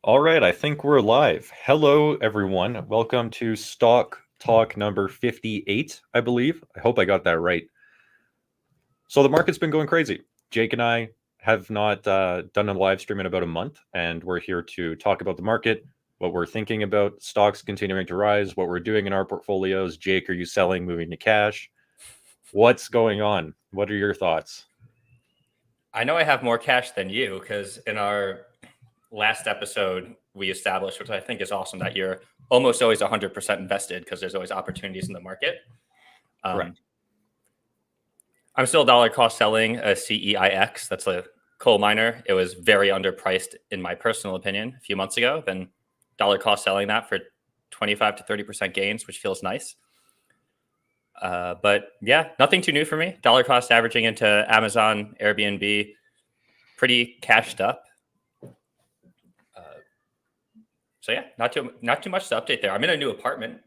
All right, I think we're live. Hello, everyone. Welcome to Stock Talk number 58, I believe. I hope I got that right. So the market's been going crazy. Jake and I have not done a live stream in about a month, and we're here to talk about the market, what we're thinking about stocks continuing to rise, what we're doing in our portfolios. Jake, are you selling, moving to cash? What's going on? What are your thoughts? I know I have more cash than you because in our last episode, we established, which I think is awesome, that you're almost always 100% invested because there's always opportunities in the market. Correct. I'm still dollar cost selling a CEIX. That's a coal miner. It was very underpriced, in my personal opinion, a few months ago. Been dollar cost selling that for 25 to 30% gains, which feels nice. But yeah, nothing too new for me. Dollar cost averaging into Amazon, Airbnb, pretty cashed up. So yeah, not too much to update there. I'm in a new apartment,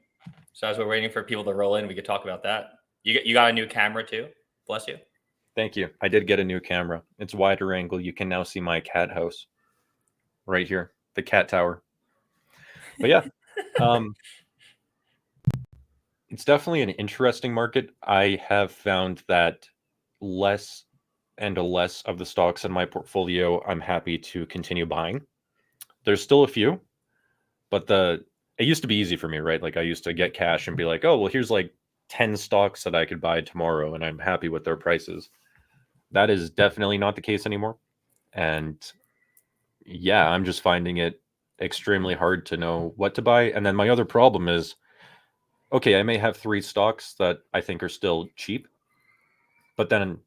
so as we're waiting for people to roll in, we could talk about that. You got a new camera too. Bless you. Thank you. I did get a new camera. It's wider angle. You can now see my cat house right here, the cat tower. But yeah, it's definitely an interesting market. I have found that less and less of the stocks in my portfolio I'm happy to continue buying. There's still a few, but it used to be easy for me, right? Like I used to get cash and be like, oh, well, here's like 10 stocks that I could buy tomorrow and I'm happy with their prices. That is definitely not the case anymore. And yeah, I'm just finding it extremely hard to know what to buy. And then my other problem is, okay, I may have 3 stocks that I think are still cheap, but then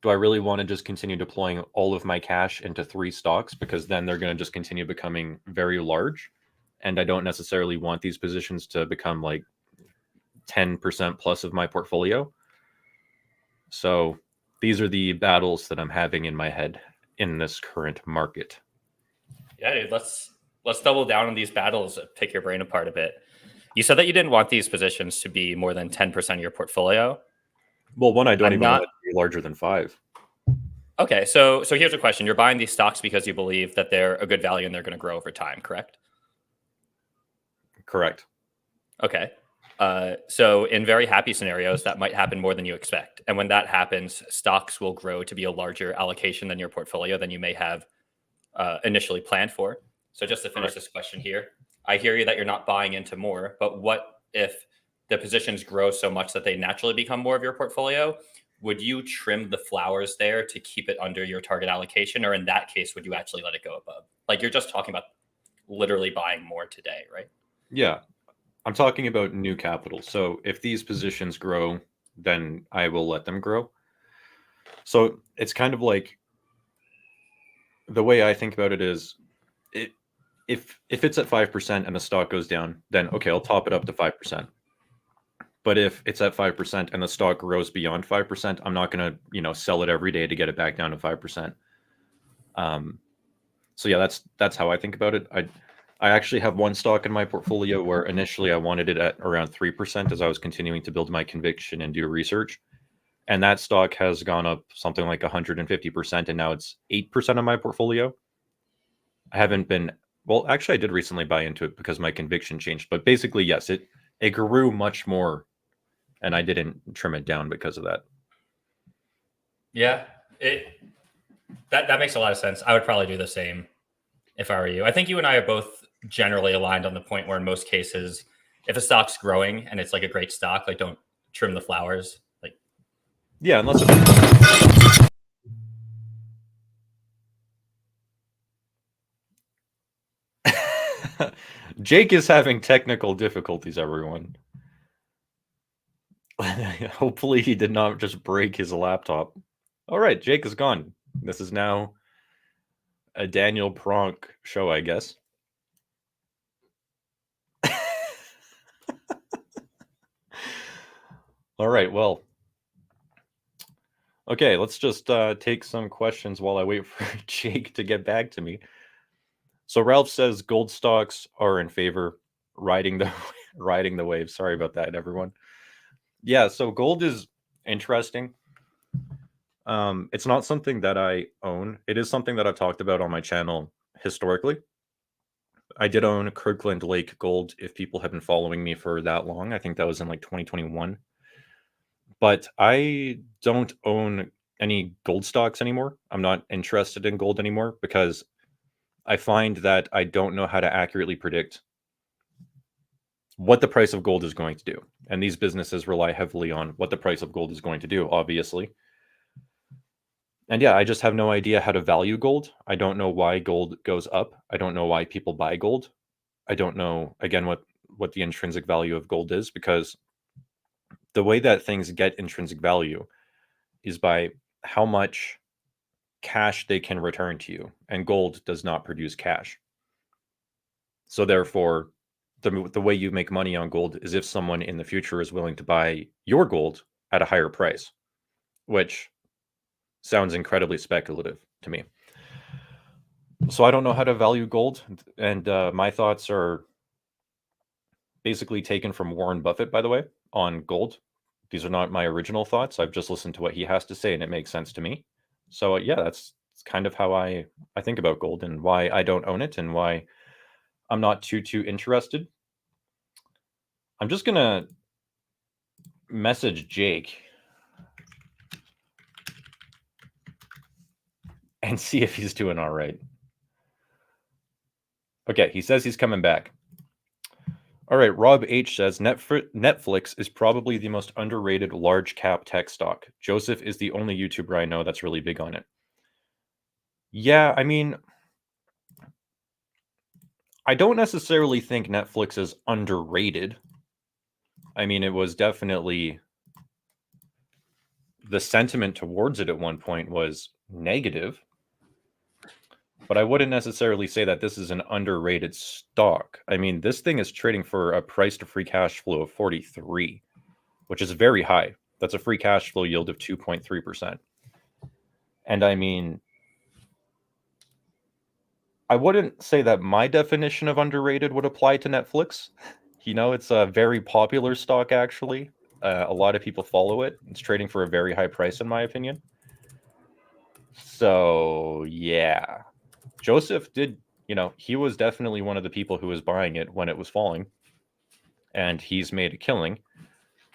do I really want to just continue deploying all of my cash into 3 stocks because then they're going to just continue becoming very large, and I don't necessarily want these positions to become like 10% plus of my portfolio. So these are the battles that I'm having in my head in this current market. Yeah, dude. Let's double down on these battles. Pick your brain apart a bit. You said that you didn't want these positions to be more than 10% of your portfolio. Well, one, I don't I'm even want not it to be larger than 5. okay. So here's a question: you're buying these stocks because you believe that they're a good value and they're going to grow over time, correct? Correct. Okay. So in very happy scenarios, that might happen more than you expect. And when that happens, stocks will grow to be a larger allocation than your portfolio than you may have initially planned for. So just to finish Correct. this question here, I hear you that you're not buying into more, but what if the positions grow so much that they naturally become more of your portfolio? Would you trim the flowers there to keep it under your target allocation? Or in that case, would you actually let it go above? Like you're just talking about literally buying more today, right? Yeah. I'm talking about new capital. So if these positions grow, then I will let them grow. So it's kind of like the way I think about it is it, if it's at 5% and the stock goes down, then okay, I'll top it up to 5%. But if it's at 5% and the stock grows beyond 5%, I'm not going to, sell it every day to get it back down to 5%. So yeah, that's how I think about it. I actually have one stock in my portfolio where initially I wanted it at around 3% as I was continuing to build my conviction and do research. And that stock has gone up something like 150%, and now it's 8% of my portfolio. I haven't been, well, actually, I did recently buy into it because my conviction changed. But basically, yes, it grew much more, and I didn't trim it down because of that. Yeah, it that makes a lot of sense. I would probably do the same if I were you. I think you and I are both generally aligned on the point where in most cases, if a stock's growing and it's like a great stock, like don't trim the flowers. Like Yeah, unless it, Jake is having technical difficulties, everyone. Hopefully, he did not just break his laptop. All right, Jake is gone. This is now a Daniel Pronk show, I guess. All right, well, okay, let's just take some questions while I wait for Jake to get back to me. So Ralph says gold stocks are in favor, riding the riding the wave. Sorry about that, everyone. Yeah, so gold is interesting. It's not something that I own. It is something that I've talked about on my channel historically. I did own Kirkland Lake Gold. If people have been following me for that long, I think that was in like 2021. But I don't own any gold stocks anymore. I'm not interested in gold anymore because I find that I don't know how to accurately predict what the price of gold is going to do. And these businesses rely heavily on what the price of gold is going to do, obviously. And yeah, I just have no idea how to value gold. I don't know why gold goes up. I don't know why people buy gold. I don't know, again, what the intrinsic value of gold is, because the way that things get intrinsic value is by how much cash they can return to you. And gold does not produce cash. So therefore, the way you make money on gold is if someone in the future is willing to buy your gold at a higher price, which sounds incredibly speculative to me. So I don't know how to value gold, and my thoughts are basically taken from Warren Buffett, by the way, on gold. These are not my original thoughts. I've just listened to what he has to say, and it makes sense to me. So yeah, that's kind of how I think about gold and why I don't own it and why I'm not too interested. I'm just gonna message Jake and see if he's doing all right. Okay, he says he's coming back. All right, Rob H says Netflix is probably the most underrated large cap tech stock. Joseph is the only YouTuber I know that's really big on it. Yeah, I mean, I don't necessarily think Netflix is underrated. I mean, it was definitely, the sentiment towards it at one point was negative, but I wouldn't necessarily say that this is an underrated stock. I mean, this thing is trading for a price to free cash flow of 43, which is very high. That's a free cash flow yield of 2.3%. And I mean, I wouldn't say that my definition of underrated would apply to Netflix. You know, it's a very popular stock, actually. A lot of people follow it. It's trading for a very high price, in my opinion. So, yeah. Joseph did, he was definitely one of the people who was buying it when it was falling. And he's made a killing.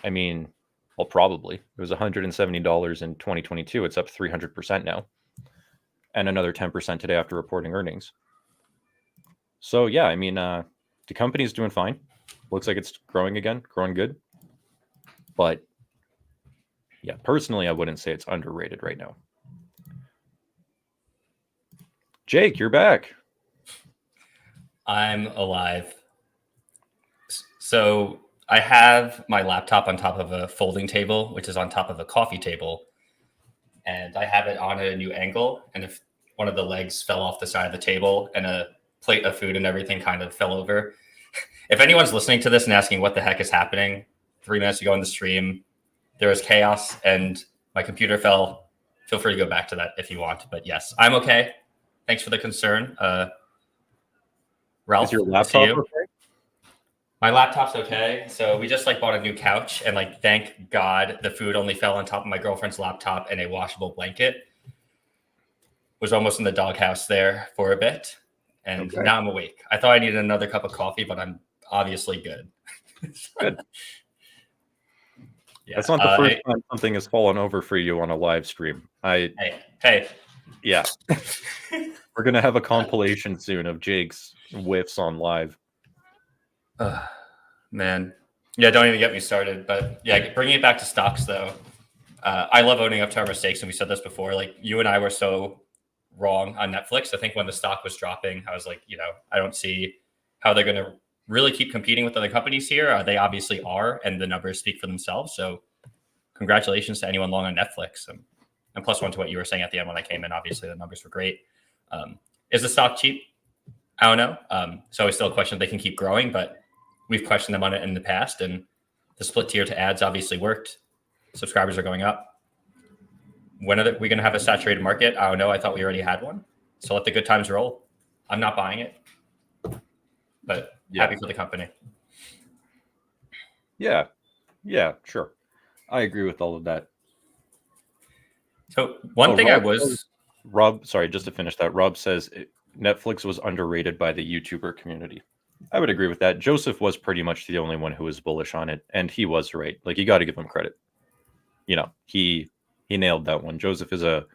I mean, well, probably. It was $170 in 2022. It's up 300% now. And another 10% today after reporting earnings. So, yeah, I mean, the company's doing fine. Looks like it's growing again, growing good. But, yeah, personally, I wouldn't say it's underrated right now. Jake, you're back. I'm alive. So I have my laptop on top of a folding table, which is on top of a coffee table. And I have it on at a new angle. And if one of the legs fell off the side of the table and a plate of food and everything kind of fell over. If anyone's listening to this and asking what the heck is happening, 3 minutes ago in the stream, there was chaos and my computer fell. Feel free to go back to that if you want. But yes, I'm okay. Thanks for the concern. Ralph, is your laptop okay? My laptop's okay. So we just bought a new couch and thank God the food only fell on top of my girlfriend's laptop and a washable blanket. Was almost in the doghouse there for a bit. And now I'm awake. I thought I needed another cup of coffee, but I'm obviously good. Good. Yeah, that's not the first time something has fallen over for you on a live stream. Hey. Yeah. We're going to have a compilation soon of Jake's whiffs on live. Man. Yeah, don't even get me started. But yeah, bringing it back to stocks, though. I love owning up to our mistakes. And we said this before. You and I were so wrong on Netflix. I think when the stock was dropping, I was like, I don't see how they're going to really keep competing with other companies here. They obviously are, and the numbers speak for themselves. So congratulations to anyone long on Netflix. And plus one to what you were saying at the end when I came in. Obviously, the numbers were great. Is the stock cheap? I don't know. So it's still a question if they can keep growing, but we've questioned them on it in the past. And the split tier to ads obviously worked. Subscribers are going up. When are we going to have a saturated market? I don't know. I thought we already had one. So let the good times roll. I'm not buying it, but happy for the company. Yeah, sure. I agree with all of that. So one thing Rob, Rob, sorry, just to finish that, Rob says Netflix was underrated by the YouTuber community. I would agree with that. Joseph was pretty much the only one who was bullish on it, and he was right. Like, you got to give him credit. You know, he nailed that one. Joseph is a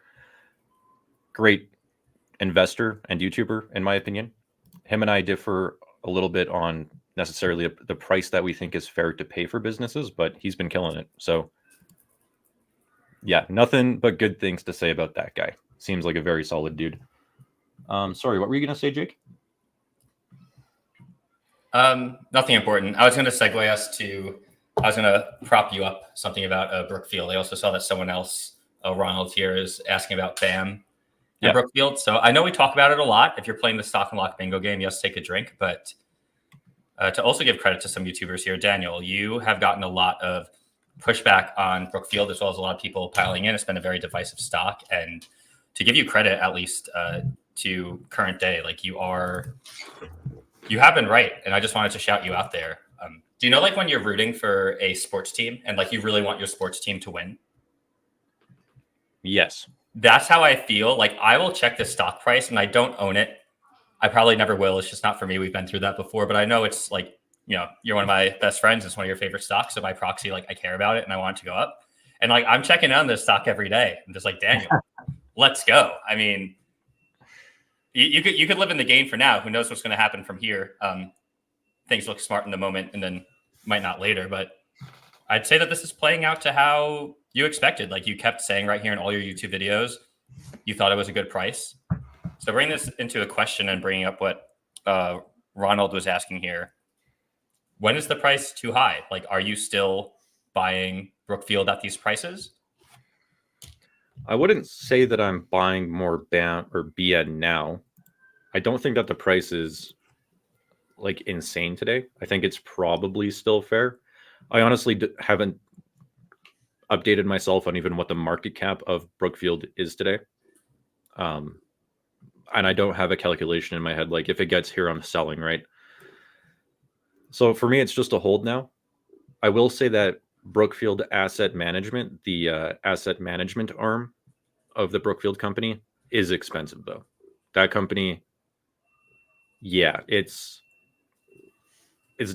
great investor and YouTuber, in my opinion. Him and I differ a little bit on necessarily the price that we think is fair to pay for businesses, but he's been killing it. So, yeah, nothing but good things to say about that guy. Seems like a very solid dude. Sorry, what were you going to say, Jake? Nothing important. I was going to prop you up something about Brookfield. I also saw that someone else, Ronald here, is asking about BAM and Brookfield. So I know we talk about it a lot. If you're playing the stock and lock bingo game, yes, take a drink. But to also give credit to some YouTubers here, Daniel, you have gotten a lot of pushback on Brookfield, as well as a lot of people piling in. It's been a very divisive stock. And to give you credit, at least to current day, like you have been right. And I just wanted to shout you out there. Do you know, like, when you're rooting for a sports team and like you really want your sports team to win? Yes. That's how I feel. Like, I will check the stock price and I don't own it. I probably never will. It's just not for me. We've been through that before, but I know it's like, you know, you're one of my best friends. It's one of your favorite stocks. So by proxy, like, I care about it and I want it to go up. And like, I'm checking on this stock every day. I'm just like, Daniel, let's go. I mean, you could live in the game for now. Who knows what's going to happen from here? Things look smart in the moment and then might not later. But I'd say that this is playing out to how you expected. Like, you kept saying right here in all your YouTube videos, you thought it was a good price. So bring this into a question and bringing up what Ronald was asking here. When is the price too high? Like, are you still buying Brookfield at these prices? I wouldn't say that I'm buying more BAM or BN now. I don't think that the price is like insane today. I think it's probably still fair. I honestly haven't updated myself on even what the market cap of Brookfield is today. And I don't have a calculation in my head. Like, if it gets here, I'm selling, right? So for me, it's just a hold now. I will say that Brookfield Asset Management, the asset management arm of the Brookfield company, is expensive, though. That company, yeah, it's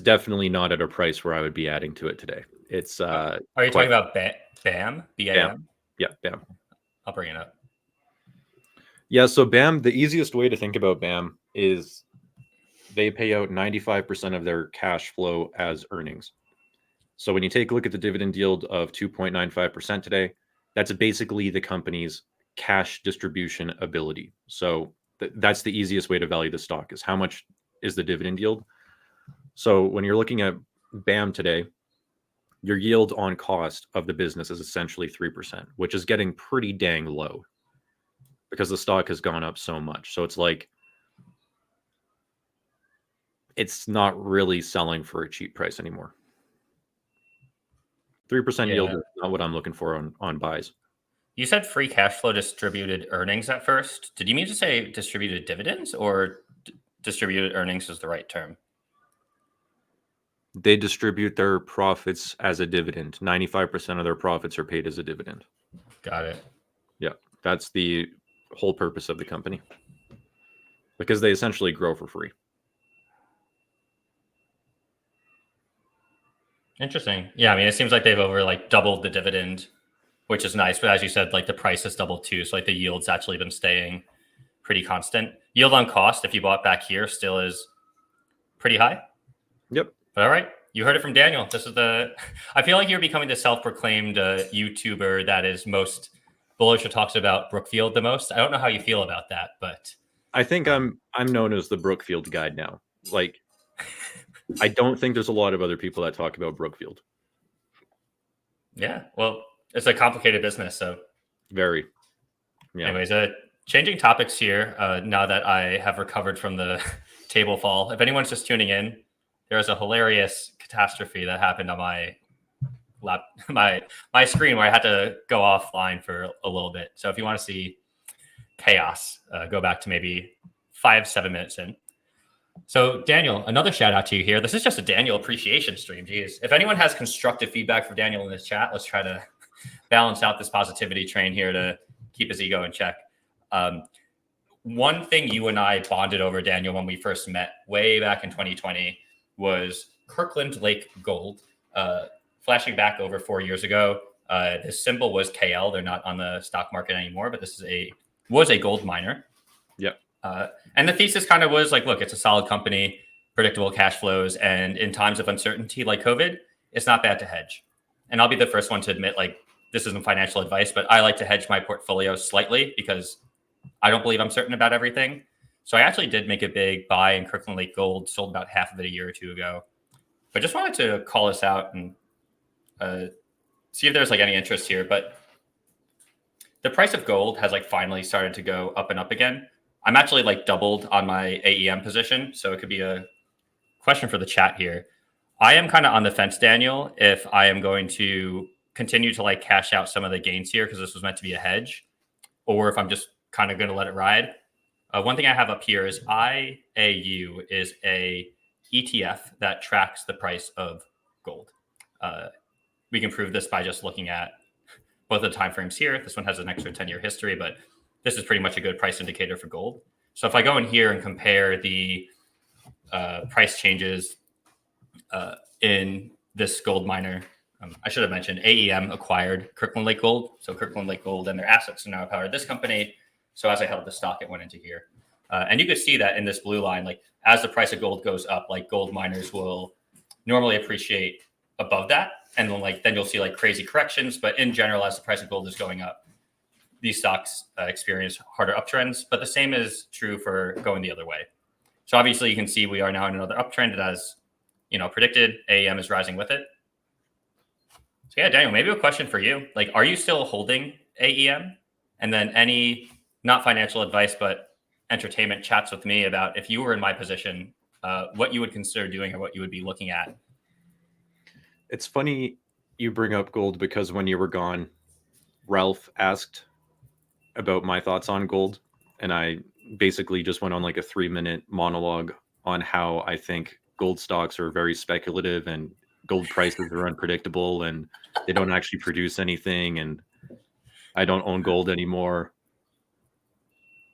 definitely not at a price where I would be adding to it today. It's are you talking about BAM? BAM? Yeah, BAM. I'll bring it up. Yeah, so BAM, the easiest way to think about BAM is they pay out 95% of their cash flow as earnings. So when you take a look at the dividend yield of 2.95% today, that's basically the company's cash distribution ability. So that's the easiest way to value the stock, is how much is the dividend yield. So when you're looking at BAM today, your yield on cost of the business is essentially 3%, which is getting pretty dang low because the stock has gone up so much. So it's like, it's not really selling for a cheap price anymore. 3% yield is not what I'm looking for on buys. You said free cash flow distributed earnings at first. Did you mean to say distributed dividends, or distributed earnings is the right term? They distribute their profits as a dividend. 95% of their profits are paid as a dividend. Got it. Yeah, that's the whole purpose of the company, because they essentially grow for free. Interesting. Yeah, I mean, it seems like they've doubled the dividend, which is nice. But as you said, like, the price has doubled too. So like the yield's actually been staying pretty constant. Yield on cost, if you bought back here, still is pretty high. Yep. But all right, you heard it from Daniel. This is I feel like you're becoming the self-proclaimed YouTuber that is most bullish or talks about Brookfield the most. I don't know how you feel about that, but I think I'm known as the Brookfield guide now. Like, I don't think there's a lot of other people that talk about Brookfield. Yeah, well, it's a complicated business, so very. Yeah. Anyways, changing topics here. Now that I have recovered from the table fall, if anyone's just tuning in, there was a hilarious catastrophe that happened on my screen where I had to go offline for a little bit. So if you want to see chaos, go back to maybe 5-7 minutes in. So Daniel, another shout out to you here. This is just a Daniel appreciation stream. Jeez. If anyone has constructive feedback for Daniel in this chat, let's try to balance out this positivity train here to keep his ego in check. one thing you and I bonded over, Daniel, when we first met way back in 2020 was Kirkland Lake Gold. Flashing back over 4 years ago, the symbol was KL. They're not on the stock market anymore, but this was a gold miner. Yep. And the thesis kind of was like, look, it's a solid company, predictable cash flows, and in times of uncertainty like COVID, it's not bad to hedge. And I'll be the first one to admit, like, this isn't financial advice, but I like to hedge my portfolio slightly because I don't believe I'm certain about everything. So I actually did make a big buy in Kirkland Lake Gold, sold about half of it a year or two ago. But just wanted to call us out and see if there's like any interest here. But the price of gold has like finally started to go up and up again. I'm actually like doubled on my AEM position. So it could be a question for the chat here. I am kind of on the fence, Daniel, if I am going to continue to like cash out some of the gains here because this was meant to be a hedge, or if I'm just kind of going to let it ride. One thing I have up here is IAU is a ETF that tracks the price of gold. We can prove this by just looking at both the timeframes here. This one has an extra 10-year history, but this is pretty much a good price indicator for gold. So if I go in here and compare the price changes in this gold miner, I should have mentioned AEM acquired Kirkland Lake Gold. So Kirkland Lake Gold and their assets are now powered this company. So as I held the stock, it went into here. And you could see that in this blue line, like as the price of gold goes up, like gold miners will normally appreciate above that. And then you'll see like crazy corrections. But in general, as the price of gold is going up, these stocks experience harder uptrends. But the same is true for going the other way. So obviously you can see we are now in another uptrend. And as predicted, AEM is rising with it. So yeah, Daniel, maybe a question for you. Like, are you still holding AEM? And then any, not financial advice, but entertainment chats with me about if you were in my position, what you would consider doing or what you would be looking at. It's funny you bring up gold because when you were gone, Ralph asked about my thoughts on gold. And I basically just went on like a 3-minute monologue on how I think gold stocks are very speculative and gold prices are unpredictable and they don't actually produce anything. And I don't own gold anymore.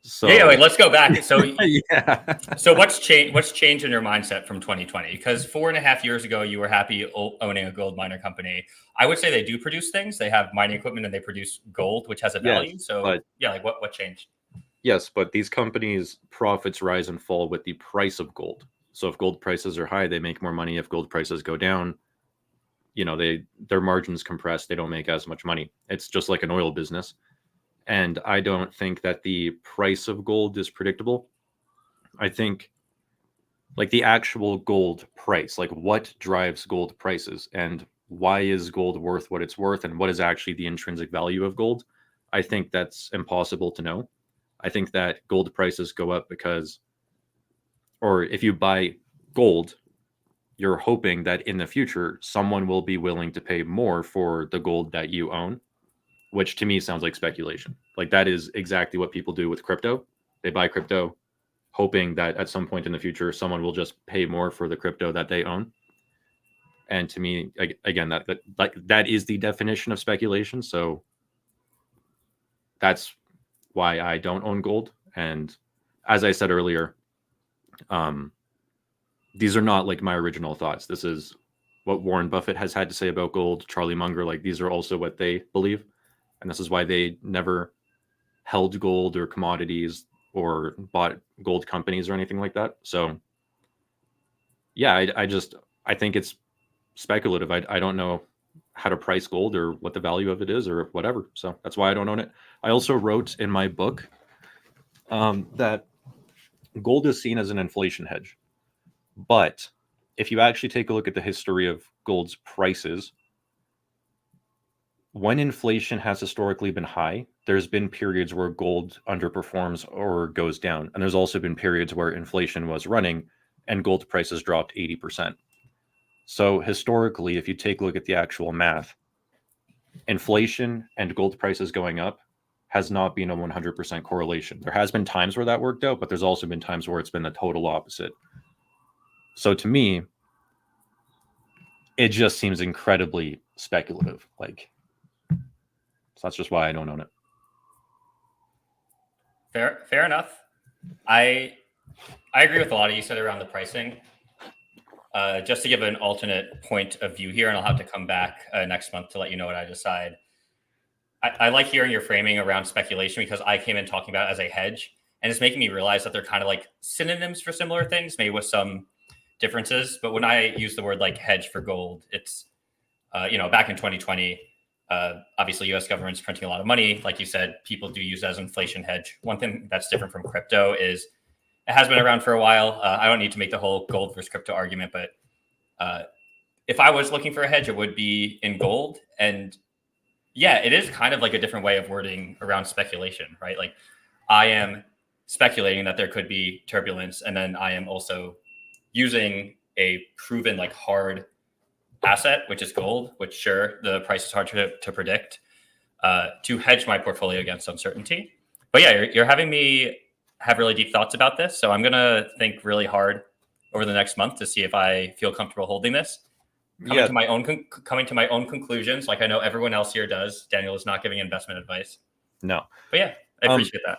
So yeah, wait, let's go back. So yeah. So what's changed in your mindset from 2020? Because 4.5 years ago, you were happy owning a gold miner company. I would say they do produce things. They have mining equipment and they produce gold, which has a value. Yes, so but, yeah, like what changed? Yes, but these companies' profits rise and fall with the price of gold. So if gold prices are high, they make more money. If gold prices go down, their margins compress. They don't make as much money. It's just like an oil business. And I don't think that the price of gold is predictable. I think like the actual gold price, like what drives gold prices and why is gold worth what it's worth and what is actually the intrinsic value of gold? I think that's impossible to know. I think that gold prices go up because, or if you buy gold, you're hoping that in the future, someone will be willing to pay more for the gold that you own, which to me sounds like speculation. Like that is exactly what people do with crypto. They buy crypto hoping that at some point in the future, someone will just pay more for the crypto that they own. And to me, again, that is the definition of speculation. So that's why I don't own gold. And as I said earlier, these are not like my original thoughts. This is what Warren Buffett has had to say about gold, Charlie Munger, like these are also what they believe. And this is why they never held gold or commodities or bought gold companies or anything like that. So yeah, I think it's speculative. I don't know how to price gold or what the value of it is or whatever. So that's why I don't own it. I also wrote in my book that gold is seen as an inflation hedge. But if you actually take a look at the history of gold's prices, when inflation has historically been high, there's been periods where gold underperforms or goes down. And there's also been periods where inflation was running and gold prices dropped 80%. So historically, if you take a look at the actual math, inflation and gold prices going up has not been a 100% correlation. There has been times where that worked out, but there's also been times where it's been the total opposite. So to me, it just seems incredibly speculative. So that's just why I don't own it. Fair enough. I agree with a lot of you said around the pricing. Just to give an alternate point of view here, and I'll have to come back next month to let you know what I decide. I like hearing your framing around speculation because I came in talking about it as a hedge, and it's making me realize that they're kind of like synonyms for similar things, maybe with some differences. But when I use the word like hedge for gold, it's back in 2020, obviously U.S. government's printing a lot of money. Like you said, people do use it as inflation hedge. One thing that's different from crypto is it has been around for a while. I don't need to make the whole gold versus crypto argument, but if I was looking for a hedge, it would be in gold. And yeah, it is kind of like a different way of wording around speculation, right? Like I am speculating that there could be turbulence, and then I am also using a proven like hard asset, which is gold, which sure, the price is hard to predict, to hedge my portfolio against uncertainty. But yeah, you're having me have really deep thoughts about this. So I'm going to think really hard over the next month to see if I feel comfortable holding this. Coming to my own conclusions, like I know everyone else here does. Daniel is not giving investment advice. No. But yeah, I appreciate that.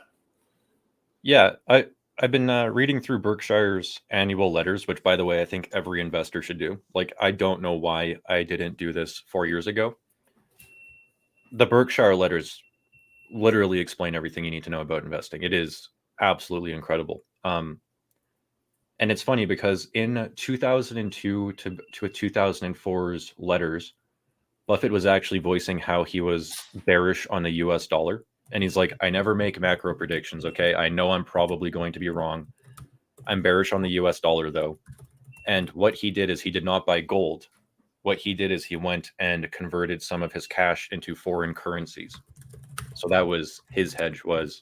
Yeah, I've been reading through Berkshire's annual letters, which, by the way, I think every investor should do. Like, I don't know why I didn't do this 4 years ago. The Berkshire letters literally explain everything you need to know about investing. It is absolutely incredible. And it's funny because in 2002 to 2004's letters, Buffett was actually voicing how he was bearish on the US dollar. And he's like, I never make macro predictions, okay? I know I'm probably going to be wrong. I'm bearish on the US dollar, though. And what he did is he did not buy gold. What he did is he went and converted some of his cash into foreign currencies. So that was his hedge, was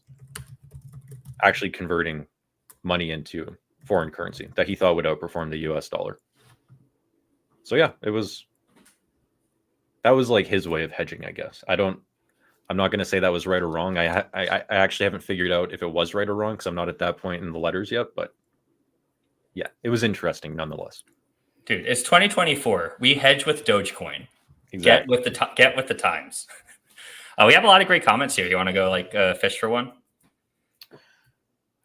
actually converting money into foreign currency that he thought would outperform the US dollar. So yeah, that was like his way of hedging, I guess. I'm not going to say that was right or wrong. I actually haven't figured out if it was right or wrong because I'm not at that point in the letters yet. But yeah, it was interesting nonetheless. Dude, it's 2024. We hedge with Dogecoin. Exactly. Get with the times. We have a lot of great comments here. You want to go like fish for one?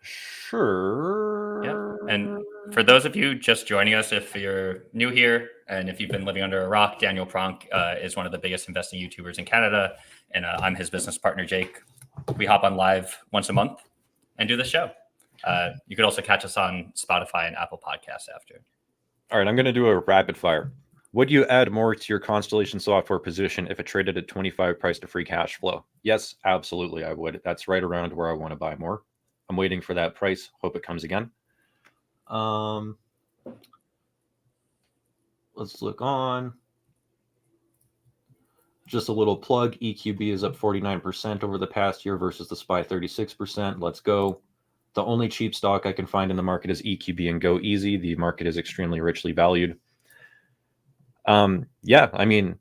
Sure. Yeah. And for those of you just joining us, if you're new here and if you've been living under a rock, Daniel Pronk is one of the biggest investing YouTubers in Canada. And I'm his business partner, Jake. We hop on live once a month and do the show. You could also catch us on Spotify and Apple Podcasts after. All right, I'm going to do a rapid fire. Would you add more to your Constellation Software position if it traded at 25 price to free cash flow? Yes, absolutely, I would. That's right around where I want to buy more. I'm waiting for that price. Hope it comes again. Let's look on. Just a little plug. EQB is up 49% over the past year versus the SPY 36%. Let's go. The only cheap stock I can find in the market is EQB and Go Easy. The market is extremely richly valued. Yeah, I mean,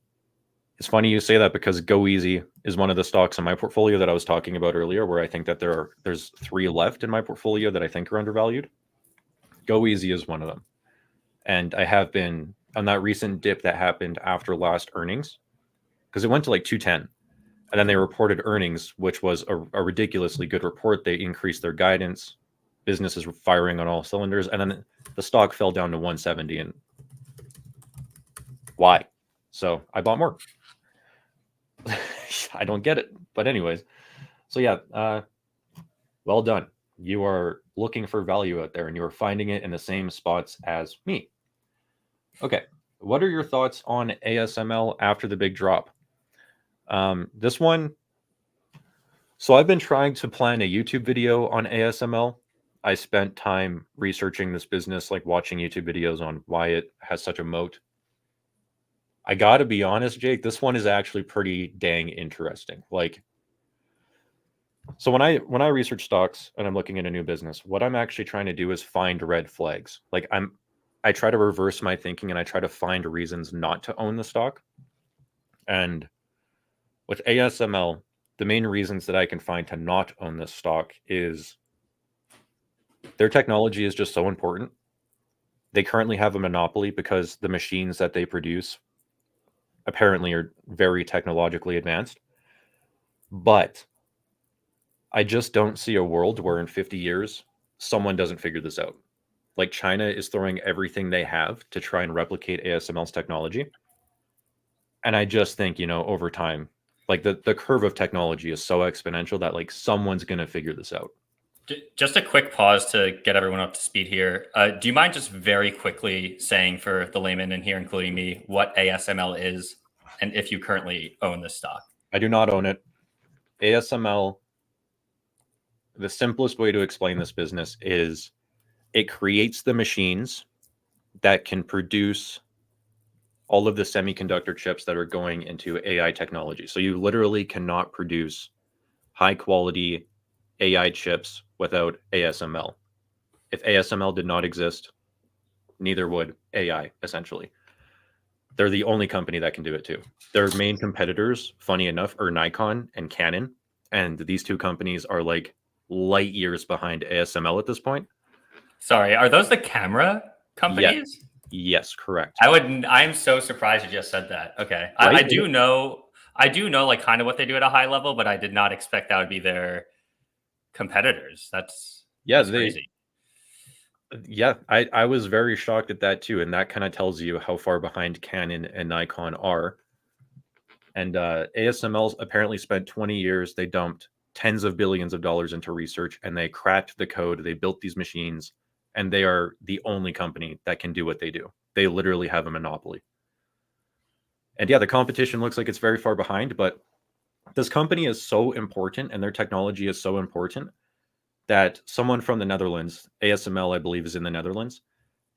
it's funny you say that because Go Easy is one of the stocks in my portfolio that I was talking about earlier, where I think that there's 3 left in my portfolio that I think are undervalued. Go Easy is one of them. And I have been on that recent dip that happened after last earnings, because it went to like 210. And then they reported earnings, which was a ridiculously good report. They increased their guidance. Business is firing on all cylinders. And then the stock fell down to 170. And why? So I bought more. I don't get it. But anyways. So yeah, well done. You are looking for value out there and you are finding it in the same spots as me. Okay. What are your thoughts on ASML after the big drop? This one, so I've been trying to plan a YouTube video on ASML. I spent time researching this business, like watching YouTube videos on why it has such a moat. I gotta be honest, Jake, this one is actually pretty dang interesting. Like, so when I research stocks and I'm looking at a new business, what I'm actually trying to do is find red flags. Like I try to reverse my thinking and I try to find reasons not to own the stock. And with ASML, the main reasons that I can find to not own this stock is their technology is just so important. They currently have a monopoly because the machines that they produce apparently are very technologically advanced. But I just don't see a world where in 50 years someone doesn't figure this out. Like China is throwing everything they have to try and replicate ASML's technology. And I just think, over time, like the curve of technology is so exponential that like someone's going to figure this out. Just a quick pause to get everyone up to speed here. Do you mind just very quickly saying for the layman in here, including me, what ASML is and if you currently own this stock? I do not own it. ASML, the simplest way to explain this business is it creates the machines that can produce all of the semiconductor chips that are going into AI technology. So you literally cannot produce high quality AI chips without ASML. If ASML did not exist, neither would AI, essentially. They're the only company that can do it too. Their main competitors, funny enough, are Nikon and Canon. And these two companies are like light years behind ASML at this point. Sorry, are those the camera companies? Yes, correct. I'm so surprised you just said that. Okay. Right? I do know like kind of what they do at a high level, but I did not expect that would be their competitors. That's crazy. Yeah, I was very shocked at that too. And that kind of tells you how far behind Canon and Nikon are. And ASML apparently spent 20 years. They dumped tens of billions of dollars into research and they cracked the code. They built these machines and they are the only company that can do what they do. They literally have a monopoly. And yeah, the competition looks like it's very far behind, but this company is so important and their technology is so important that someone from the Netherlands, ASML, I believe, is in the Netherlands,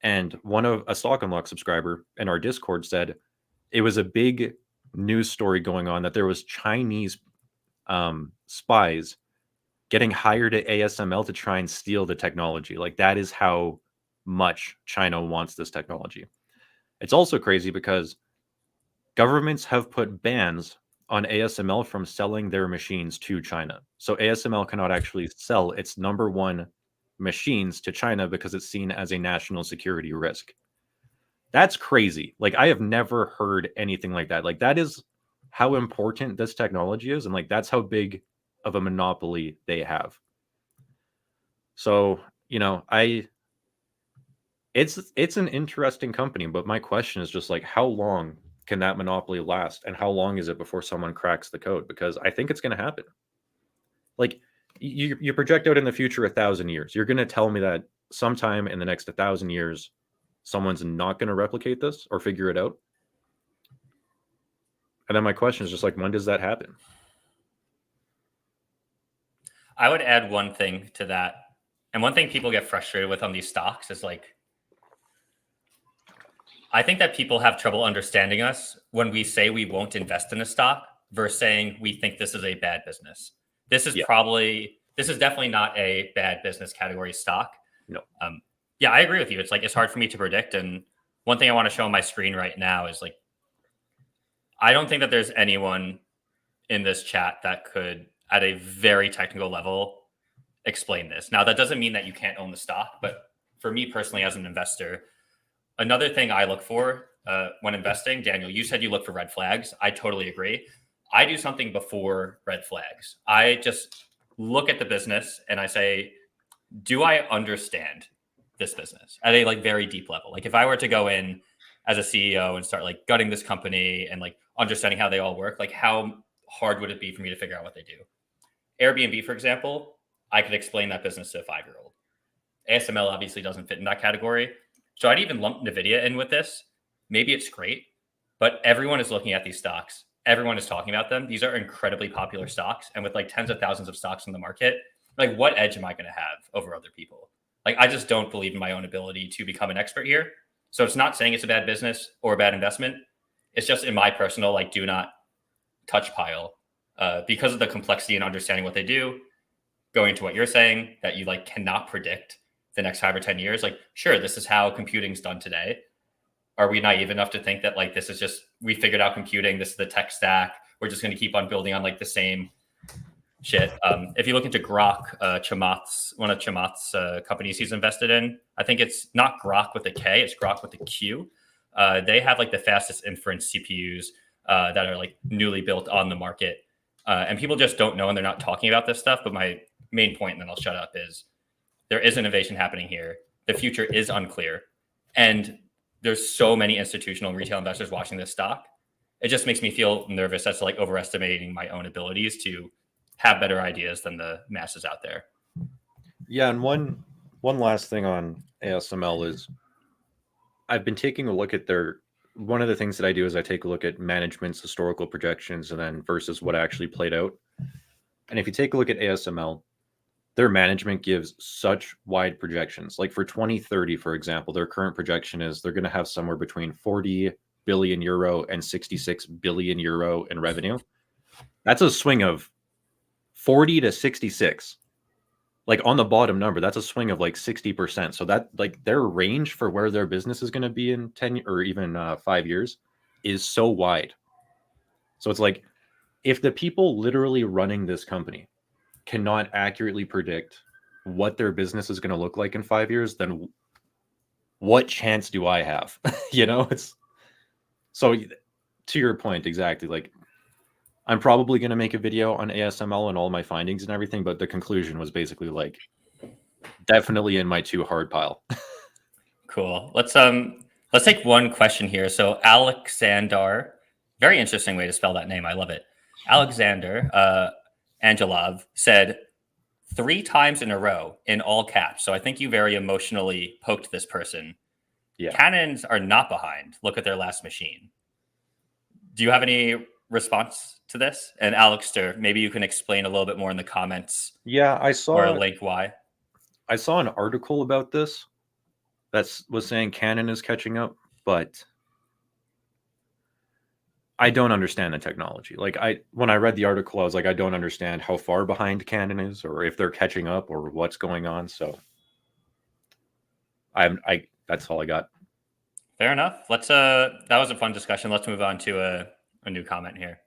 and a Stock Unlock subscriber in our Discord said it was a big news story going on that there was Chinese spies getting hired at ASML to try and steal the technology. Like that is how much China wants this technology. It's also crazy because governments have put bans on ASML from selling their machines to China. So ASML cannot actually sell its number one machines to China because it's seen as a national security risk. That's crazy. Like I have never heard anything like that. Like that is how important this technology is and like that's how big of a monopoly they have. So, it's an interesting company, but my question is just like how long can that monopoly last and how long is it before someone cracks the code? Because I think it's going to happen. Like you project out in the future 1,000 years. You're going to tell me that sometime in the next 1,000 years someone's not going to replicate this or figure it out? And then my question is just like, when does that happen? I would add one thing to that. And one thing people get frustrated with on these stocks is like, I think that people have trouble understanding us when we say we won't invest in a stock versus saying we think this is a bad business. This is definitely not a bad business category stock. No. Yeah, I agree with you. It's hard for me to predict. And one thing I want to show on my screen right now is like, I don't think that there's anyone in this chat that could, at a very technical level, explain this. Now, that doesn't mean that you can't own the stock, but for me personally, as an investor, another thing I look for when investing, Daniel, you said you look for red flags. I totally agree. I do something before red flags. I just look at the business and I say, do I understand this business at a like very deep level? Like if I were to go in as a CEO and start like gutting this company and like understanding how they all work, like how hard would it be for me to figure out what they do? Airbnb, for example, I could explain that business to a 5-year-old. ASML obviously doesn't fit in that category. So I'd even lump NVIDIA in with this. Maybe it's great, but everyone is looking at these stocks. Everyone is talking about them. These are incredibly popular stocks. And with like tens of thousands of stocks in the market, like what edge am I going to have over other people? Like I just don't believe in my own ability to become an expert here. So it's not saying it's a bad business or a bad investment. It's just in my personal like do not touch pile because of the complexity and understanding what they do. Going to what you're saying that you like cannot predict the next 5 or 10 years. Like, sure, this is how computing's done today. Are we naive enough to think that like this is just we figured out computing? This is the tech stack. We're just going to keep on building on like the same shit. If you look into Grok, Chamath's one of Chamath's companies he's invested in, I think it's not Grok with a K, it's Grok with a Q. They have like the fastest inference CPUs that are like newly built on the market, and people just don't know and they're not talking about this stuff. But my main point, and then I'll shut up, is There is innovation happening here. The future is unclear. And there's so many institutional and retail investors watching this stock. It just makes me feel nervous as to like overestimating my own abilities to have better ideas than the masses out there. Yeah, and one last thing on ASML is I've been taking a look at their one of the things that I do is I take a look at management's historical projections and then versus what actually played out. And if you take a look at ASML, their management gives such wide projections. Like for 2030, for example, their current projection is they're going to have somewhere between 40 billion euro and 66 billion euro in revenue. That's a swing of 40 to 66. Like on the bottom number, that's a swing of like 60%. So that like their range for where their business is going to be in 10 or even 5 years is so wide. So it's like if the people literally running this company cannot accurately predict what their business is going to look like in 5 years, then what chance do I have? It's so to your point, exactly. Like I'm probably going to make a video on ASML and all my findings and everything, but the conclusion was basically like definitely in my too hard pile. Cool. Let's take one question here. So Alexander, very interesting way to spell that name. I love it. Alexander Angelov said 3 times in a row in all caps. So I think you very emotionally poked this person. Yeah. Cannons are not behind. Look at their last machine. Do you have any response to this? And Alexter, maybe you can explain a little bit more in the comments. Yeah, I Or saw link why. I saw an article about this that was saying Canon is catching up, but I don't understand the technology. Like when I read the article, I was like, I don't understand how far behind Canon is, or if they're catching up, or what's going on. So, that's all I got. Fair enough. Let's that was a fun discussion. Let's move on to a new comment here.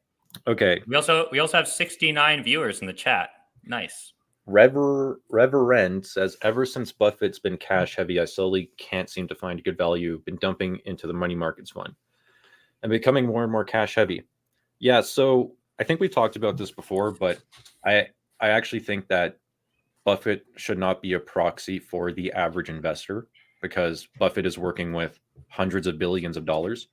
Okay. We also have 69 viewers in the chat. Nice. Reverend says, ever since Buffett's been cash heavy, I slowly can't seem to find good value. Been dumping into the money markets fund and becoming more and more cash heavy. Yeah, so I think we talked about this before, but I actually think that Buffett should not be a proxy for the average investor because Buffett is working with hundreds of billions of dollars.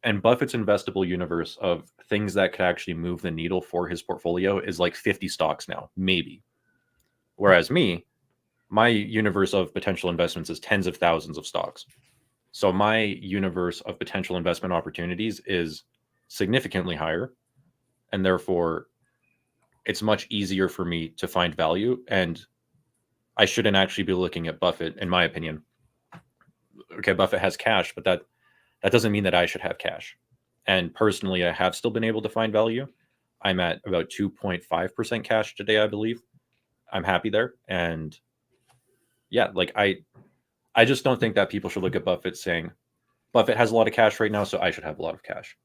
And Buffett's investable universe of things that could actually move the needle for his portfolio is like 50 stocks now, maybe. Whereas my universe of potential investments is tens of thousands of stocks. So my universe of potential investment opportunities is significantly higher. And therefore, it's much easier for me to find value. And I shouldn't actually be looking at Buffett, in my opinion. Okay, Buffett has cash, but that doesn't mean that I should have cash. And personally, I have still been able to find value. I'm at about 2.5% cash today, I believe. I'm happy there. And yeah, like I just don't think that people should look at Buffett saying, Buffett has a lot of cash right now, so I should have a lot of cash.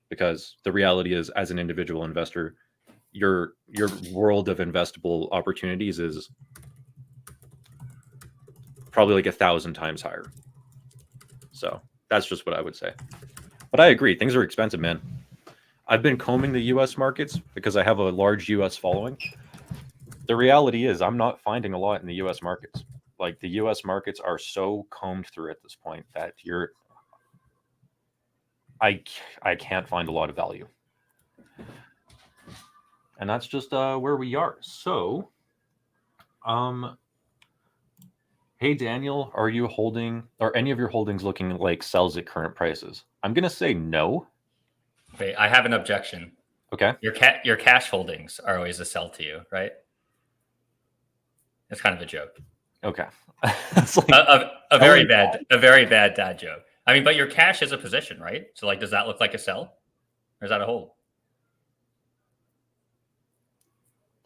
Because the reality is, as an individual investor, your world of investable opportunities is probably like 1,000 times higher. So that's just what I would say. But I agree, things are expensive, man. I've been combing the US markets because I have a large US following. The reality is I'm not finding a lot in the US markets. Like the US markets are so combed through at this point that I can't find a lot of value. And that's just where we are. So, hey Daniel, are you holding, or any of your holdings looking like sells at current prices? I'm gonna say no. Wait, I have an objection. Okay. Your cash holdings are always a sell to you, right? It's kind of a joke. Okay. It's like, a very bad dad joke. I mean, but your cash is a position, right? So like, does that look like a sell, or is that a hold?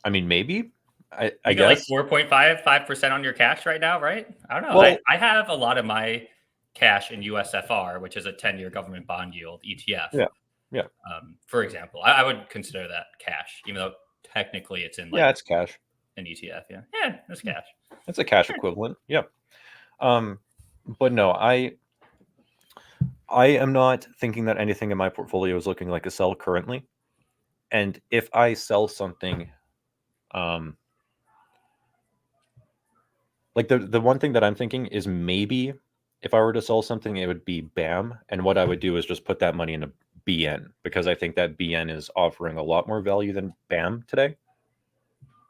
I mean, maybe. I guess guess like 4.55% on your cash right now, right? I don't know. Well, I have a lot of my cash in USFR, which is a 10-year government bond yield ETF. Yeah. For example, I would consider that cash, even though technically it's in like it's cash. An ETF. Yeah, it's cash. It's a cash equivalent. Yeah. But no, I am not thinking that anything in my portfolio is looking like a sell currently. And if I sell something, Like the one thing that I'm thinking is maybe if I were to sell something, it would be BAM, and what I would do is just put that money into BN because I think that BN is offering a lot more value than BAM today.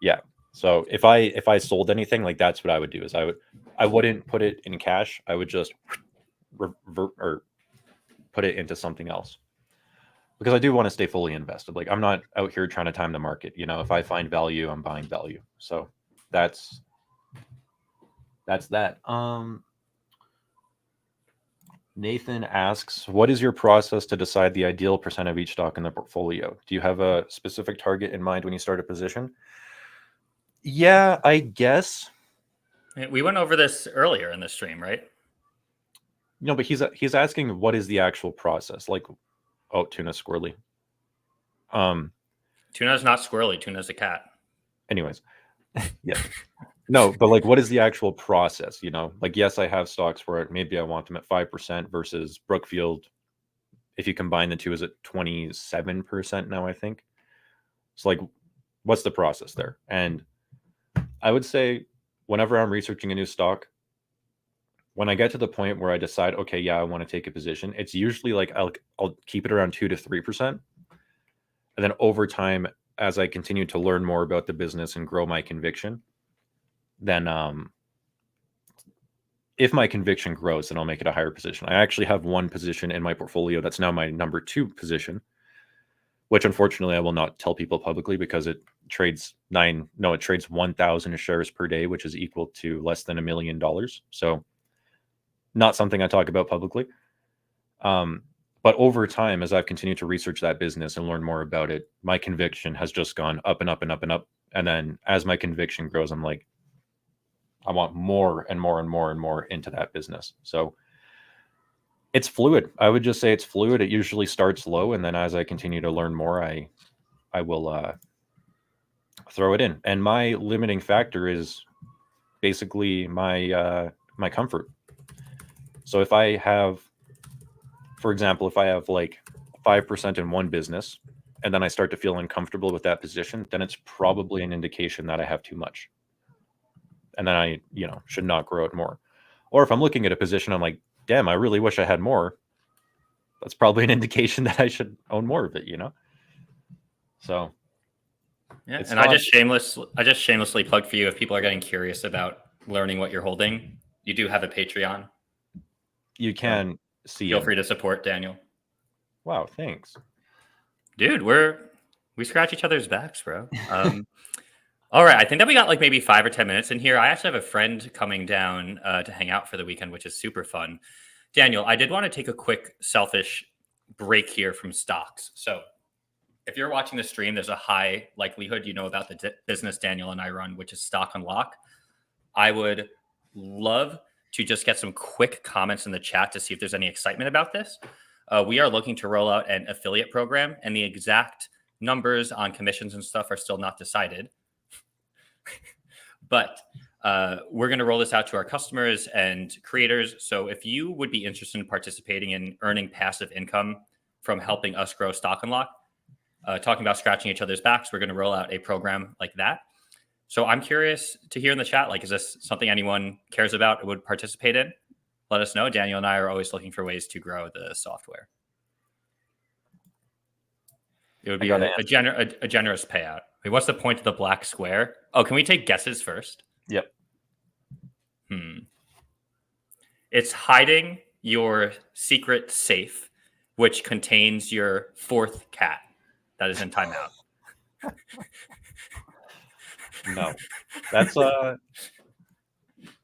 Yeah. So if I sold anything, like that's what I would do is I wouldn't put it in cash. I would just revert or put it into something else because I do want to stay fully invested. Like I'm not out here trying to time the market. You know, if I find value, I'm buying value. So that's that. Nathan asks, what is your process to decide the ideal percent of each stock in the portfolio? Do you have a specific target in mind when you start a position? Yeah, I guess. We went over this earlier in the stream, right? No, but he's asking what is the actual process? Like, oh, tuna squirrely. Tuna's not squirrely. Tuna's a cat. Anyways, yeah. No, but like, what is the actual process? You know, like, yes, I have stocks where maybe I want them at 5% versus Brookfield. If you combine the two, is it 27% now? I think. So, like, what's the process there? And I would say, whenever I'm researching a new stock, when I get to the point where I decide, okay, yeah, I want to take a position, it's usually like I'll keep it around 2 to 3%, and then over time, as I continue to learn more about the business and grow my conviction, then if my conviction grows, then I'll make it a higher position. I actually have one position in my portfolio that's now my number 2 position, which unfortunately I will not tell people publicly because it trades 1,000 shares per day, which is equal to less than $1 million. So not something I talk about publicly. But over time, as I've continued to research that business and learn more about it, my conviction has just gone up and up and up and up. And then as my conviction grows, I'm like, I want more and more and more and more into that business. So it's fluid. I would just say it's fluid. It usually starts low, and then as I continue to learn more, I will throw it in. And my limiting factor is basically my my comfort. So if I have, for example, if I have like 5% in one business, and then I start to feel uncomfortable with that position, then it's probably an indication that I have too much, and then I should not grow it more. Or if I'm looking at a position, I'm like, damn, I really wish I had more. That's probably an indication that I should own more of it, So yeah, and I just shamelessly plug for you if people are getting curious about learning what you're holding. You do have a Patreon. You can see. Feel free to support Daniel. Wow, thanks, dude. We scratch each other's backs, bro. All right, I think that we got like maybe 5 or 10 minutes in here. I actually have a friend coming down to hang out for the weekend, which is super fun. Daniel, I did want to take a quick selfish break here from stocks. So if you're watching the stream, there's a high likelihood you know about the business Daniel and I run, which is Stock Unlock. I would love to just get some quick comments in the chat to see if there's any excitement about this. We are looking to roll out an affiliate program, and the exact numbers on commissions and stuff are still not decided. But we're going to roll this out to our customers and creators. So if you would be interested in participating in earning passive income from helping us grow Stock Unlock, talking about scratching each other's backs, we're going to roll out a program like that. So I'm curious to hear in the chat, like, is this something anyone cares about or would participate in? Let us know. Daniel and I are always looking for ways to grow the software. It would be a generous payout. Wait, what's the point of the black square? Oh, can we take guesses first? Yep. It's hiding your secret safe, which contains your 4th cat that is in timeout. No, that's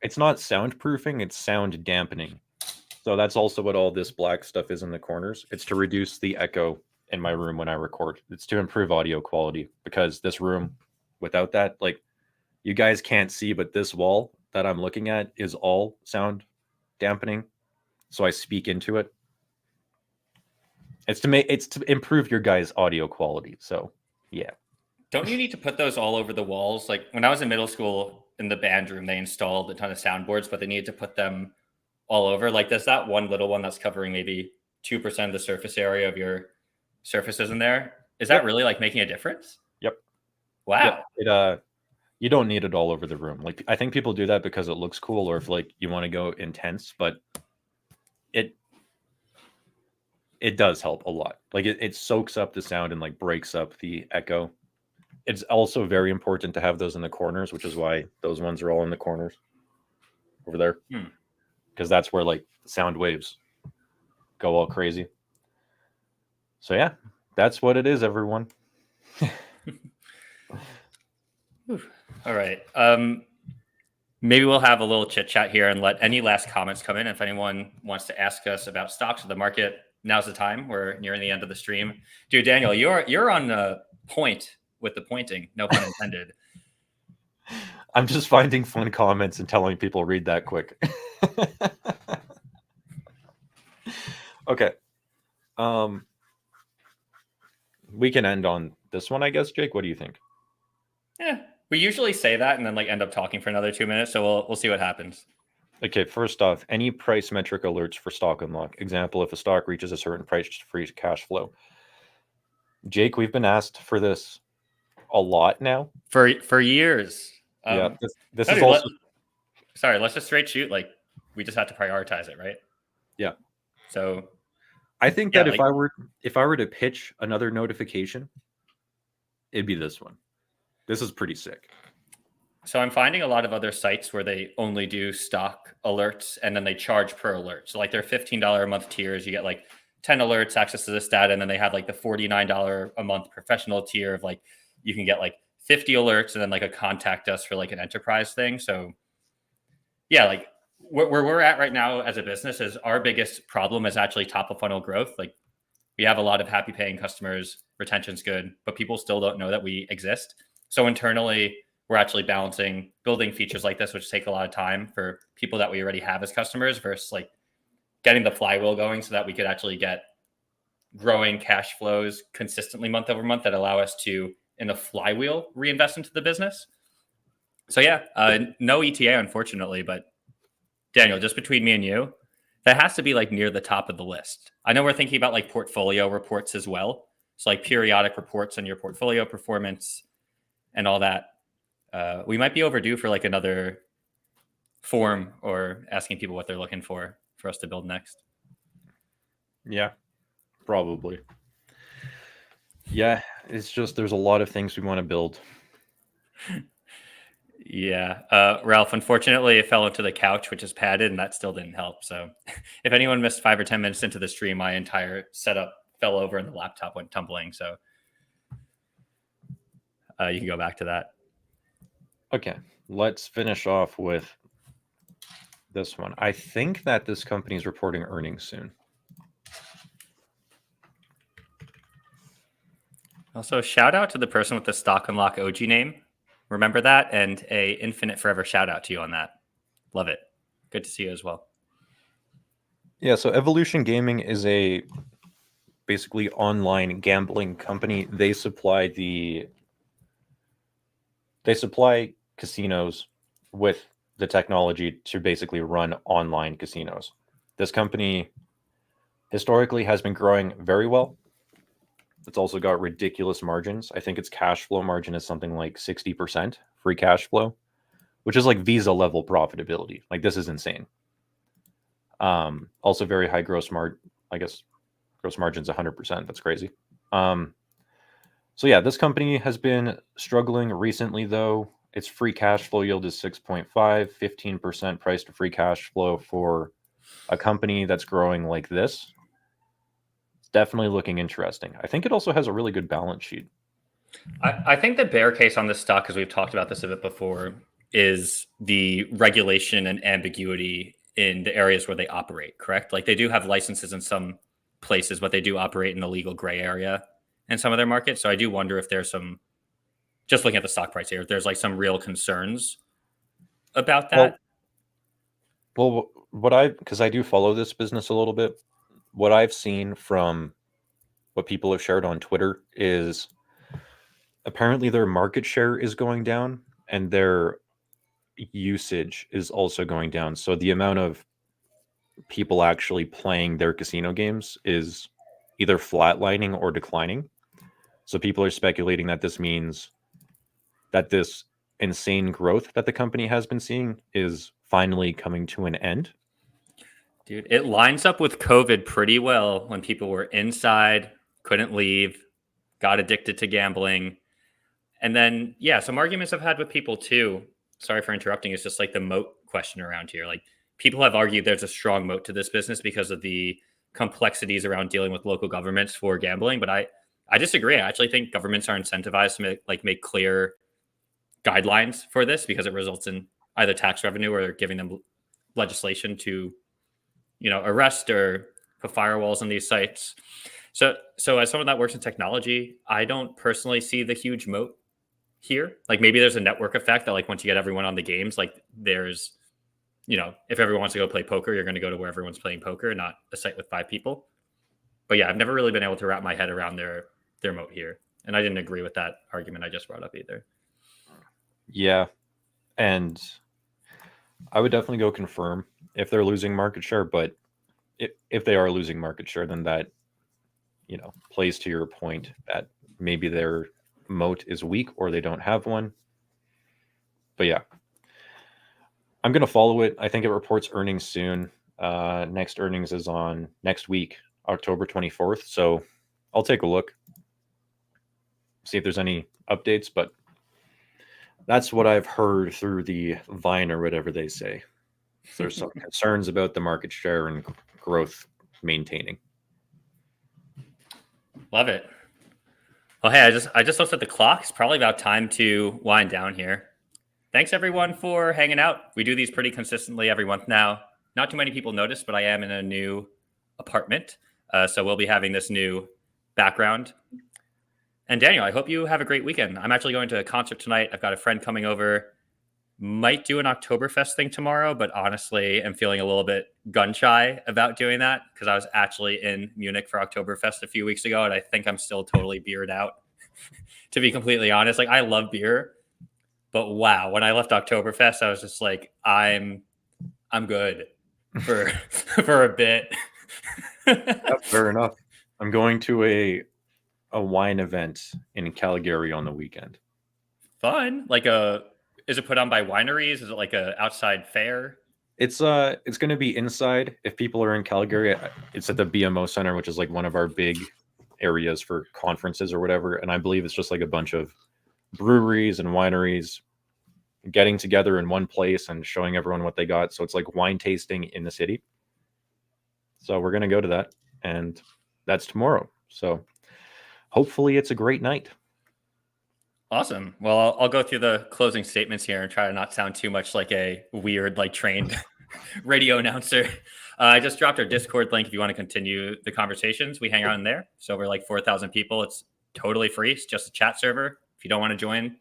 it's not soundproofing, it's sound dampening. So that's also what all this black stuff is in the corners. It's to reduce the echo in my room when I record. It's to improve audio quality, because this room, without that, like, you guys can't see, but this wall that I'm looking at is all sound dampening. So I speak into it. It's to improve your guys' audio quality. So yeah. Don't you need to put those all over the walls? Like when I was in middle school in the band room, they installed a ton of soundboards, but they needed to put them all over. Like there's that one little one that's covering maybe 2% of the surface area of your surfaces in there. Is that really like making a difference? Yep. Wow. Yep. You don't need it all over the room. Like, I think people do that because it looks cool, or if like you want to go intense, but it does help a lot. Like it soaks up the sound and like breaks up the echo. It's also very important to have those in the corners, which is why those ones are all in the corners over there, because that's where like sound waves go all crazy. So yeah, that's what it is, everyone. All right. Maybe we'll have a little chit chat here and let any last comments come in. If anyone wants to ask us about stocks or the market, now's the time. We're nearing the end of the stream. Dude, Daniel, you're on a point with the pointing. No pun intended. I'm just finding fun comments and telling people read that quick. Okay. We can end on this one, I guess. Jake, what do you think? Yeah, we usually say that and then like end up talking for another 2 minutes. So we'll see what happens. Okay, first off, any price metric alerts for stock unlock. Example, if a stock reaches a certain price, free cash flow. Jake, we've been asked for this a lot now. For years. Yeah, this is also... Sorry, let's just straight shoot. Like, we just have to prioritize it, right? Yeah. So I think that if I were to pitch another notification, it'd be this one. This is pretty sick. So I'm finding a lot of other sites where they only do stock alerts and then they charge per alert. So like their $15 a month tiers, you get like 10 alerts, access to this data, and then they have like the $49 a month professional tier of like you can get like 50 alerts and then like a contact us for like an enterprise thing. So yeah, like where we're at right now as a business is our biggest problem is actually top of funnel growth. Like we have a lot of happy paying customers, retention's good, but people still don't know that we exist. So internally, we're actually balancing building features like this, which take a lot of time for people that we already have as customers versus like getting the flywheel going so that we could actually get growing cash flows consistently month over month that allow us to, in the flywheel, reinvest into the business. So yeah, no ETA, unfortunately, but Daniel, just between me and you, that has to be like near the top of the list. I know we're thinking about like portfolio reports as well. So like periodic reports on your portfolio performance and all that. We might be overdue for like another form or asking people what they're looking for us to build next. Yeah, probably. Yeah, it's just there's a lot of things we want to build. Yeah. Ralph, unfortunately, it fell into the couch, which is padded, and that still didn't help. So if anyone missed 5 or 10 minutes into the stream, my entire setup fell over and the laptop went tumbling. So you can go back to that. Okay, let's finish off with this one. I think that this company is reporting earnings soon. Also, shout out to the person with the Stock Unlock OG name. Remember that, and a infinite forever shout out to you on that. Love it. Good to see you as well. Yeah, so Evolution Gaming is a basically online gambling company. They supply casinos with the technology to basically run online casinos. This company historically has been growing very well. It's also got ridiculous margins. I think its cash flow margin is something like 60% free cash flow, which is like Visa level profitability. Like this is insane. Also very high gross margin. I guess gross margin's 100%. That's crazy. So yeah, this company has been struggling recently though. Its free cash flow yield is 6.5, 15% price to free cash flow for a company that's growing like this. It's definitely looking interesting. I think it also has a really good balance sheet. I think the bear case on this stock, because we've talked about this a bit before, is the regulation and ambiguity in the areas where they operate, correct? Like they do have licenses in some places, but they do operate in the legal gray area in some of their markets. So I do wonder if there's some, just looking at the stock price here, if there's like some real concerns about that. Well, because I do follow this business a little bit, what I've seen from what people have shared on Twitter is apparently their market share is going down and their usage is also going down. So the amount of people actually playing their casino games is either flatlining or declining. So people are speculating that this means that this insane growth that the company has been seeing is finally coming to an end. Dude, it lines up with COVID pretty well when people were inside, couldn't leave, got addicted to gambling. And then, yeah, some arguments I've had with people too. Sorry for interrupting. It's just like the moat question around here. Like, people have argued there's a strong moat to this business because of the complexities around dealing with local governments for gambling. But I disagree. I actually think governments are incentivized to make clear guidelines for this because it results in either tax revenue or giving them legislation to, arrest or put firewalls on these sites. So as someone that works in technology, I don't personally see the huge moat here. Like, maybe there's a network effect that, like, once you get everyone on the games, like, there's, if everyone wants to go play poker, you're going to go to where everyone's playing poker, not a site with 5 people. But yeah, I've never really been able to wrap my head around their moat here. And I didn't agree with that argument I just brought up either. Yeah. And I would definitely go confirm if they're losing market share, but if they are losing market share, then that, plays to your point that maybe their moat is weak or they don't have one. But yeah, I'm going to follow it. I think it reports earnings soon. Next earnings is on next week, October 24th. So I'll take a look, see if there's any updates, but that's what I've heard through the Vine or whatever they say. So there's some concerns about the market share and growth maintaining. Love it. Well, hey, I just looked at the clock. It's probably about time to wind down here. Thanks everyone for hanging out. We do these pretty consistently every month now. Not too many people notice, but I am in a new apartment. So we'll be having this new background. And Daniel, I hope you have a great weekend. I'm actually going to a concert tonight. I've got a friend coming over. Might do an Oktoberfest thing tomorrow, but honestly, I'm feeling a little bit gun shy about doing that because I was actually in Munich for Oktoberfest a few weeks ago, and I think I'm still totally beered out. To be completely honest, like, I love beer, but wow, when I left Oktoberfest, I was just like, I'm good for for a bit. Fair enough. I'm going to a wine event in Calgary on the weekend. Fun. Is it put on by wineries? Is it like a outside fair? It's going to be inside. If people are in Calgary, it's at the BMO Center, which is like one of our big areas for conferences or whatever. And I believe it's just like a bunch of breweries and wineries getting together in one place and showing everyone what they got. So it's like wine tasting in the city. So we're going to go to that, and that's tomorrow. So hopefully it's a great night. Awesome. Well, I'll go through the closing statements here and try to not sound too much like a weird, like, trained radio announcer. I just dropped our Discord link if you want to continue the conversations. We hang out in there. So we're like 4,000 people. It's totally free. It's just a chat server. If you don't want to join,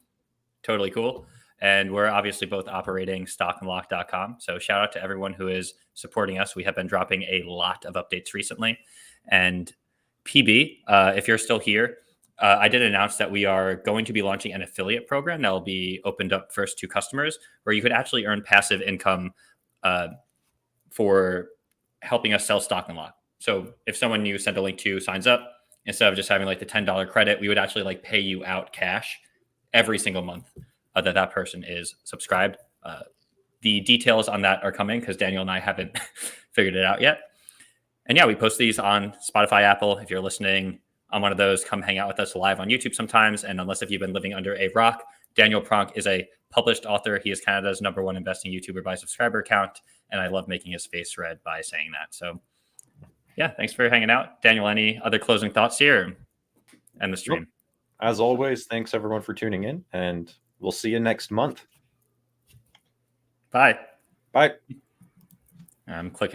totally cool. And we're obviously both operating stockandlock.com. So shout out to everyone who is supporting us. We have been dropping a lot of updates recently. And PB, if you're still here, I did announce that we are going to be launching an affiliate program that will be opened up first to customers, where you could actually earn passive income for helping us sell Stock and Lock. So if someone you send a link to signs up, instead of just having like the $10 credit, we would actually like pay you out cash every single month that person is subscribed. The details on that are coming because Daniel and I haven't figured it out yet. And yeah, we post these on Spotify, Apple. If you're listening on one of those, come hang out with us live on YouTube sometimes. And unless if you've been living under a rock, Daniel Pronk is a published author. He is Canada's #1 investing YouTuber by subscriber count. And I love making his face red by saying that. So yeah, thanks for hanging out. Daniel, any other closing thoughts here? And the stream. As always, thanks everyone for tuning in, and we'll see you next month. Bye. Bye. I'm clicking it.